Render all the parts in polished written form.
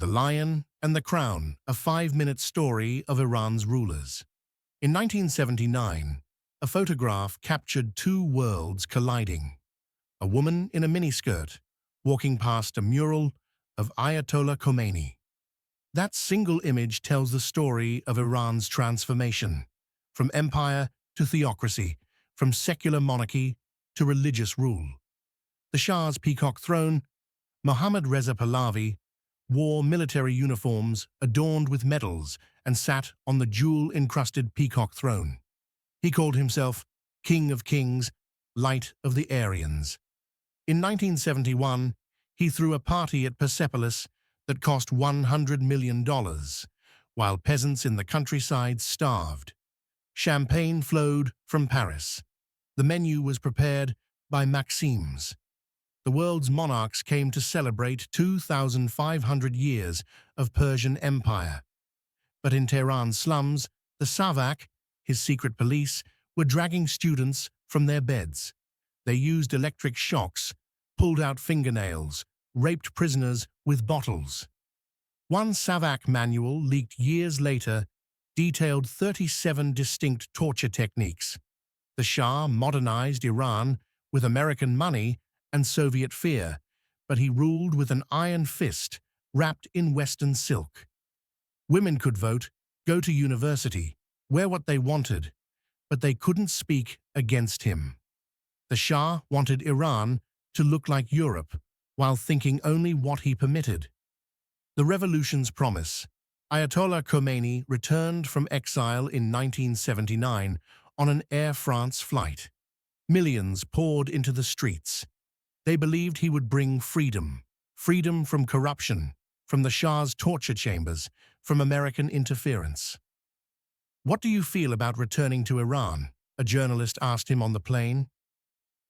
The Lion and the Crown, a 5-minute story of Iran's rulers. In 1979, a photograph captured two worlds colliding. A woman in a miniskirt walking past a mural of Ayatollah Khomeini. That single image tells the story of Iran's transformation, from empire to theocracy, from secular monarchy to religious rule. The Shah's peacock throne, Mohammad Reza Pahlavi, wore military uniforms adorned with medals and sat on the jewel-encrusted peacock throne. He called himself King of Kings, Light of the Aryans. In 1971, he threw a party at Persepolis that cost $100 million, while peasants in the countryside starved. Champagne flowed from Paris. The menu was prepared by Maxims. The world's monarchs came to celebrate 2,500 years of Persian Empire. But in Tehran's slums, the Savak, his secret police, were dragging students from their beds. They used electric shocks, pulled out fingernails, raped prisoners with bottles. One Savak manual, leaked years later, detailed 37 distinct torture techniques. The Shah modernized Iran with American money and Soviet fear, but he ruled with an iron fist wrapped in Western silk. Women could vote, go to university, wear what they wanted, but they couldn't speak against him. The Shah wanted Iran to look like Europe, while thinking only what he permitted. The revolution's promise. Ayatollah Khomeini returned from exile in 1979 on an Air France flight. Millions poured into the streets. They believed he would bring freedom. Freedom from corruption, from the Shah's torture chambers, from American interference. "What do you feel about returning to Iran?" a journalist asked him on the plane.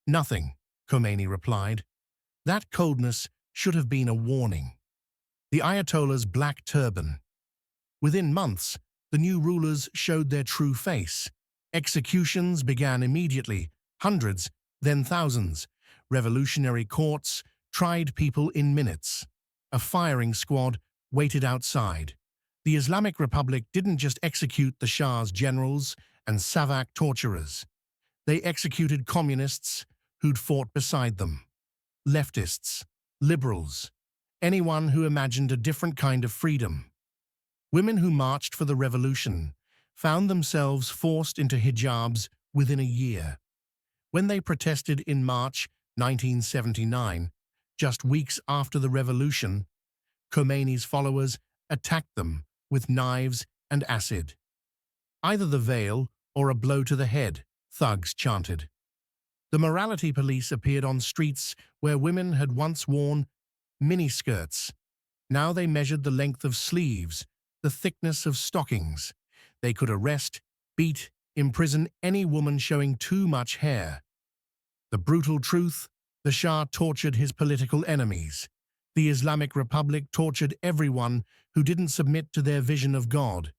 "Nothing," Khomeini replied. That coldness should have been a warning. The Ayatollah's black turban. Within months, the new rulers showed their true face. Executions began immediately, hundreds, then thousands. Revolutionary courts tried people in minutes. A firing squad waited outside. The Islamic Republic didn't just execute the Shah's generals and Savak torturers. They executed communists who'd fought beside them. Leftists, liberals, anyone who imagined a different kind of freedom. Women who marched for the revolution found themselves forced into hijabs within a year. When they protested in March 1979, just weeks after the revolution, Khomeini's followers attacked them with knives and acid. "Either the veil or a blow to the head," thugs chanted. The morality police appeared on streets where women had once worn miniskirts. Now they measured the length of sleeves, the thickness of stockings. They could arrest, beat, imprison any woman showing too much hair. The brutal truth: the Shah tortured his political enemies. The Islamic Republic tortured everyone who didn't submit to their vision of God.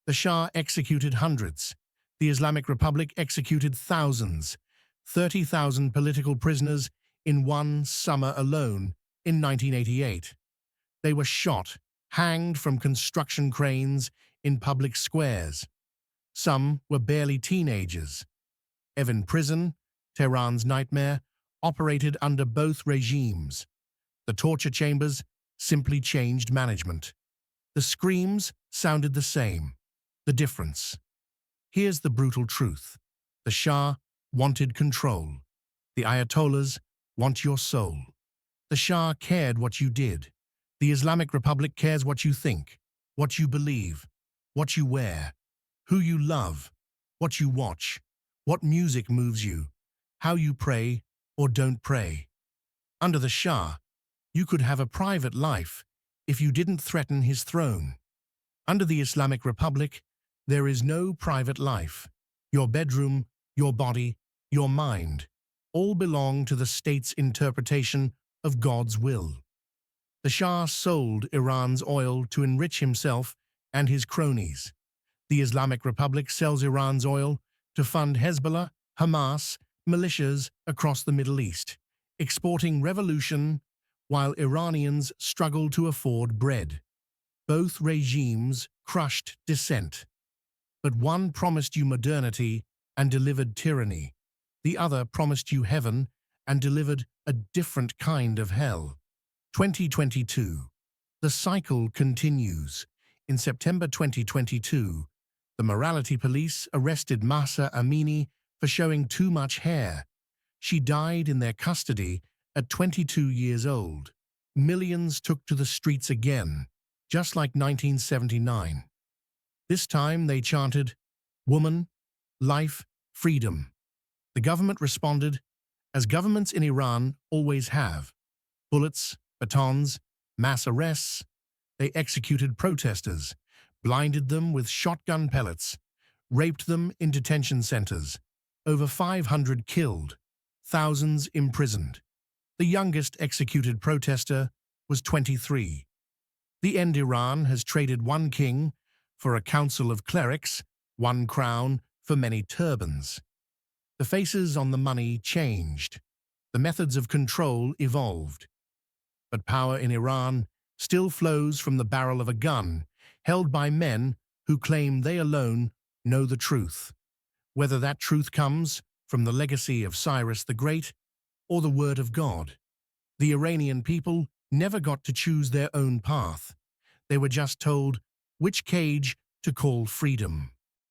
The Shah executed hundreds. The Islamic Republic executed thousands. 30,000 political prisoners in one summer alone in 1988. They were shot, hanged from construction cranes in public squares. Some were barely teenagers. Evin Prison, Tehran's nightmare, operated under both regimes. The torture chambers simply changed management. The screams sounded the same. The difference: here's the brutal truth. The Shah wanted control. The Ayatollahs want your soul. The Shah cared what you did. The Islamic Republic cares what you think, what you believe, what you wear, who you love, what you watch, what music moves you, how you pray or don't pray. Under the Shah, you could have a private life if you didn't threaten his throne. Under the Islamic Republic, there is no private life. Your bedroom, your body, your mind, all belong to the state's interpretation of God's will. The Shah sold Iran's oil to enrich himself and his cronies. The Islamic Republic sells Iran's oil to fund Hezbollah, Hamas, militias across the Middle East, exporting revolution while Iranians struggle to afford bread. Both regimes crushed dissent, but one promised you modernity and delivered tyranny. The other promised you heaven and delivered a different kind of hell. 2022. The cycle continues. In September 2022, the morality police arrested Mahsa Amini for showing too much hair. She died in their custody at 22 years old. Millions took to the streets again, just like 1979. This time they chanted, "Woman, life, freedom." The government responded, as governments in Iran always have. Bullets, batons, mass arrests. They executed protesters, blinded them with shotgun pellets, raped them in detention centers. Over 500 killed, thousands imprisoned. The youngest executed protester was 23. The end Iran has traded one king for a council of clerics, one crown for many turbans. The faces on the money changed. The methods of control evolved. But power in Iran still flows from the barrel of a gun, held by men who claim they alone know the truth. Whether that truth comes from the legacy of Cyrus the Great or the word of God. The Iranian people never got to choose their own path. They were just told which cage to call freedom.